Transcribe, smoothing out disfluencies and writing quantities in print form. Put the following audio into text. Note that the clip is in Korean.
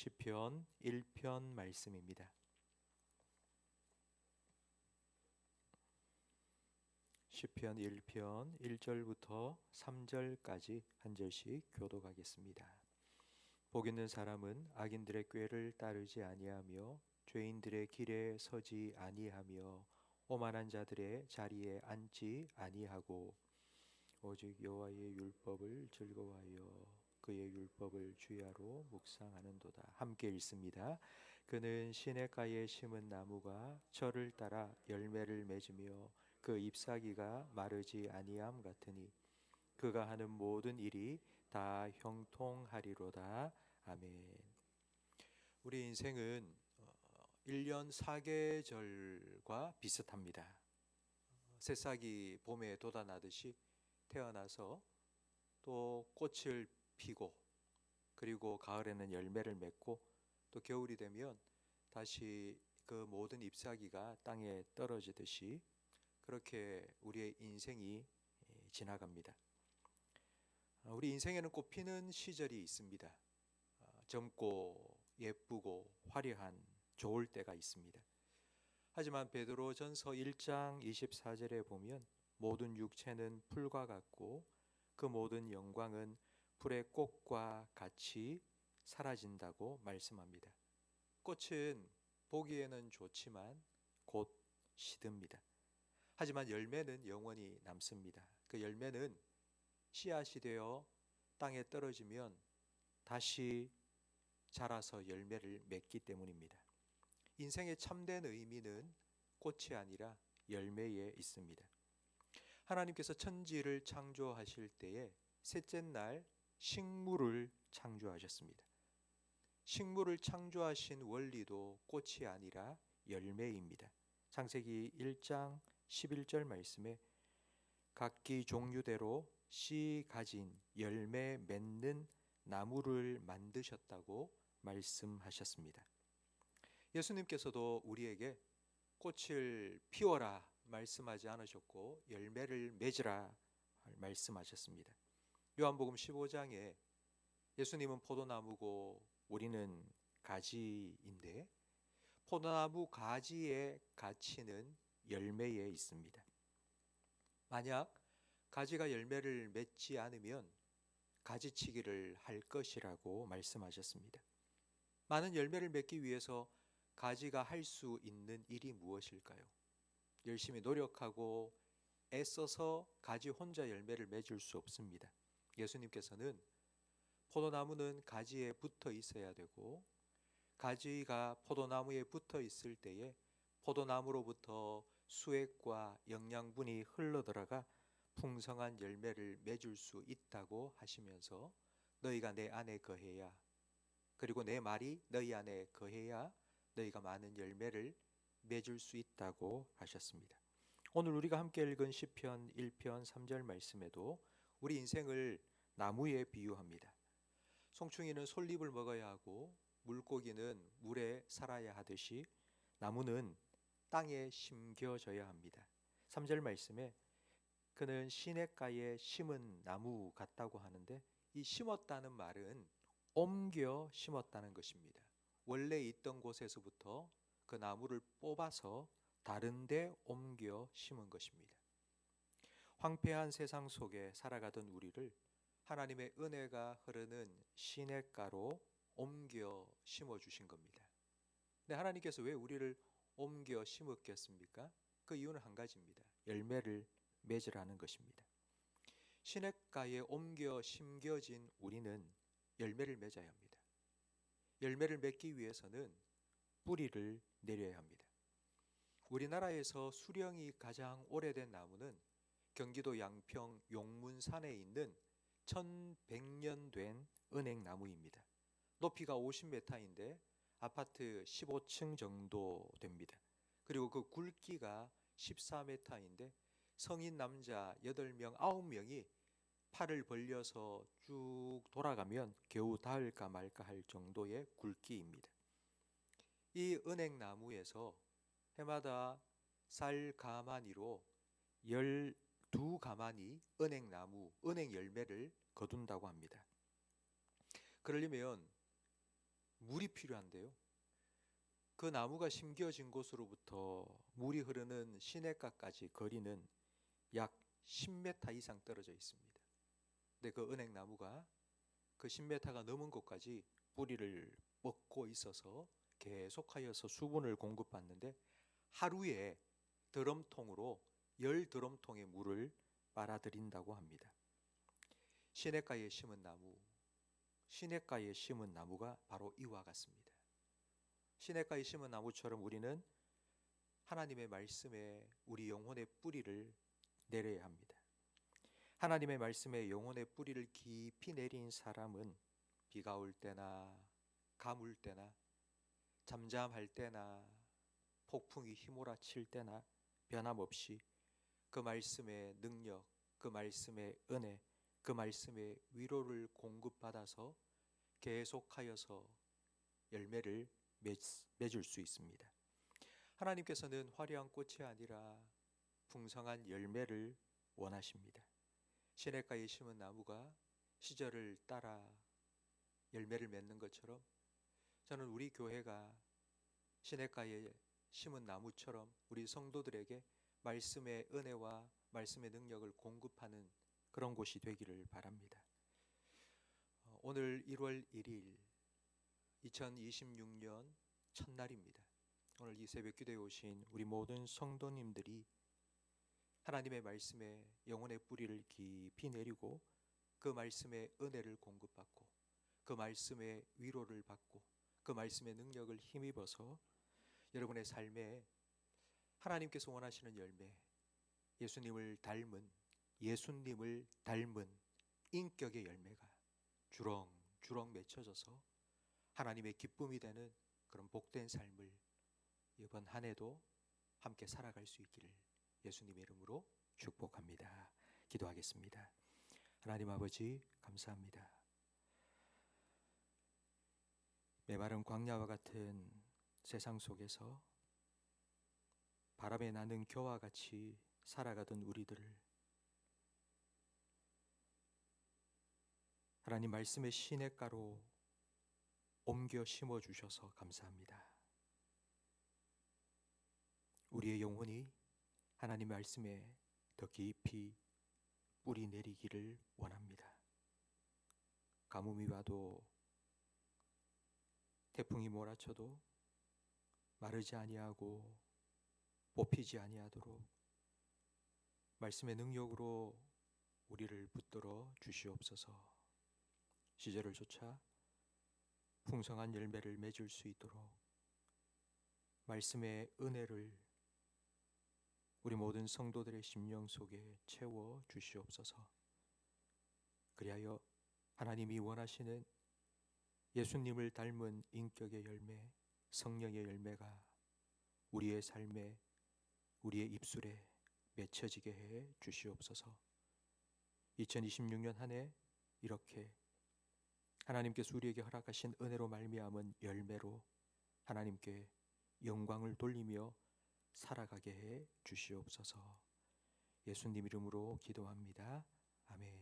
시편 1편 말씀입니다. 시편 1편 1절부터 3절까지 한 절씩 교독하겠습니다. 복 있는 사람은 악인들의 꾀를 따르지 아니하며 죄인들의 길에 서지 아니하며 오만한 자들의 자리에 앉지 아니하고 오직 여호와의 율법을 즐거워하여 그의 율법을 주야로 묵상하는도다. 함께 읽습니다. 그는 시냇가에 심은 나무가 철을 따라 열매를 맺으며 그 잎사귀가 마르지 아니함 같으니 그가 하는 모든 일이 다 형통하리로다. 아멘. 우리 인생은 1년 4계절과 비슷합니다. 새싹이 봄에 돋아나듯이 태어나서 또 꽃을 피고 그리고 가을에는 열매를 맺고 또 겨울이 되면 다시 그 모든 잎사귀가 땅에 떨어지듯이 그렇게 우리의 인생이 지나갑니다. 우리 인생에는 꽃피는 시절이 있습니다. 젊고 예쁘고 화려한 좋을 때가 있습니다. 하지만 베드로전서 1장 24절에 보면 모든 육체는 풀과 같고 그 모든 영광은 불의 꽃과 같이 사라진다고 말씀합니다. 꽃은 보기에는 좋지만 곧 시듭니다. 하지만 열매는 영원히 남습니다. 그 열매는 씨앗이 되어 땅에 떨어지면 다시 자라서 열매를 맺기 때문입니다. 인생의 참된 의미는 꽃이 아니라 열매에 있습니다. 하나님께서 천지를 창조하실 때에 셋째 날 식물을 창조하셨습니다. 식물을 창조하신 원리도 꽃이 아니라 열매입니다. 창세기 1장 11절 말씀에 각기 종류대로 씨 가진 열매 맺는 나무를 만드셨다고 말씀하셨습니다. 예수님께서도 우리에게 꽃을 피워라 말씀하지 않으셨고 열매를 맺으라 말씀하셨습니다. 요한복음 15장에 예수님은 포도나무고 우리는 가지인데 포도나무 가지의 가치는 열매에 있습니다. 만약 가지가 열매를 맺지 않으면 가지치기를 할 것이라고 말씀하셨습니다. 많은 열매를 맺기 위해서 가지가 할 수 있는 일이 무엇일까요? 열심히 노력하고 애써서 가지 혼자 열매를 맺을 수 없습니다. 예수님께서는 포도나무는 가지에 붙어 있어야 되고 가지가 포도나무에 붙어 있을 때에 포도나무로부터 수액과 영양분이 흘러들어가 풍성한 열매를 맺을 수 있다고 하시면서 너희가 내 안에 거해야 그리고 내 말이 너희 안에 거해야 너희가 많은 열매를 맺을 수 있다고 하셨습니다. 오늘 우리가 함께 읽은 시편 1편 3절 말씀에도 우리 인생을 나무에 비유합니다. 송충이는 솔잎을 먹어야 하고 물고기는 물에 살아야 하듯이 나무는 땅에 심겨져야 합니다. 3절 말씀에 그는 시냇가에 심은 나무 같다고 하는데 이 심었다는 말은 옮겨 심었다는 것입니다. 원래 있던 곳에서부터 그 나무를 뽑아서 다른 데 옮겨 심은 것입니다. 황폐한 세상 속에 살아가던 우리를 하나님의 은혜가 흐르는 시냇가로 옮겨 심어주신 겁니다. 근데 하나님께서 왜 우리를 옮겨 심었겠습니까? 그 이유는 한 가지입니다. 열매를 맺으라는 것입니다. 시냇가에 옮겨 심겨진 우리는 열매를 맺어야 합니다. 열매를 맺기 위해서는 뿌리를 내려야 합니다. 우리나라에서 수령이 가장 오래된 나무는 경기도 양평 용문산에 있는 1100년 된 은행나무입니다. 높이가 50m인데 아파트 15층 정도 됩니다. 그리고 그 굵기가 14m인데 성인 남자 8명, 9명이 팔을 벌려서 쭉 돌아가면 겨우 닿을까 말까 할 정도의 굵기입니다. 이 은행나무에서 해마다 쌀 가마니로 12가마니 은행나무, 은행 열매를 거둔다고 합니다. 그러려면 물이 필요한데요. 그 나무가 심겨진 곳으로부터 물이 흐르는 시냇가까지 거리는 약 10m 이상 떨어져 있습니다. 근데 그 은행나무가 그 10m가 넘은 곳까지 뿌리를 뻗고 있어서 계속하여서 수분을 공급받는데 하루에 드럼통으로 10드럼통의 물을 빨아들인다고 합니다. 시냇가에 심은 나무가 바로 이와 같습니다. 시냇가에 심은 나무처럼 우리는 하나님의 말씀에 우리 영혼의 뿌리를 내려야 합니다. 하나님의 말씀에 영혼의 뿌리를 깊이 내린 사람은 비가 올 때나 가물 때나 잠잠할 때나 폭풍이 휘몰아칠 때나 변함없이 그 말씀의 능력, 그 말씀의 은혜, 그 말씀의 위로를 공급받아서 계속하여서 열매를 맺을 수 있습니다. 하나님께서는 화려한 꽃이 아니라 풍성한 열매를 원하십니다. 시냇가에 심은 나무가 시절을 따라 열매를 맺는 것처럼 저는 우리 교회가 시냇가에 심은 나무처럼 우리 성도들에게 말씀의 은혜와 말씀의 능력을 공급하는 그런 곳이 되기를 바랍니다. 오늘 1월 1일 2026년 첫날입니다. 오늘 이 새벽 기도에 오신 우리 모든 성도님들이 하나님의 말씀에 영혼의 뿌리를 깊이 내리고 그 말씀의 은혜를 공급받고 그 말씀의 위로를 받고 그 말씀의 능력을 힘입어서 여러분의 삶에 하나님께서 원하시는 열매, 예수님을 닮은 인격의 열매가 주렁주렁 맺혀져서 하나님의 기쁨이 되는 그런 복된 삶을 이번 한 해도 함께 살아갈 수 있기를 예수님의 이름으로 축복합니다. 기도하겠습니다. 하나님 아버지 감사합니다. 메마른 광야와 같은 세상 속에서 바람에 나는 겨와 같이 살아가던 우리들을 하나님 말씀의 시냇가로 옮겨 심어주셔서 감사합니다. 우리의 영혼이 하나님 말씀에 더 깊이 뿌리 내리기를 원합니다. 가뭄이 와도 태풍이 몰아쳐도 마르지 아니하고 뽑히지 아니하도록 말씀의 능력으로 우리를 붙들어 주시옵소서. 시절을 쫓아 풍성한 열매를 맺을 수 있도록 말씀의 은혜를 우리 모든 성도들의 심령 속에 채워 주시옵소서. 그리하여 하나님이 원하시는 예수님을 닮은 인격의 열매, 성령의 열매가 우리의 삶에, 우리의 입술에 맺혀지게 해 주시옵소서. 2026년 한 해 이렇게 하나님께서 우리에게 허락하신 은혜로 말미암은 열매로 하나님께 영광을 돌리며 살아가게 해 주시옵소서. 예수님 이름으로 기도합니다. 아멘.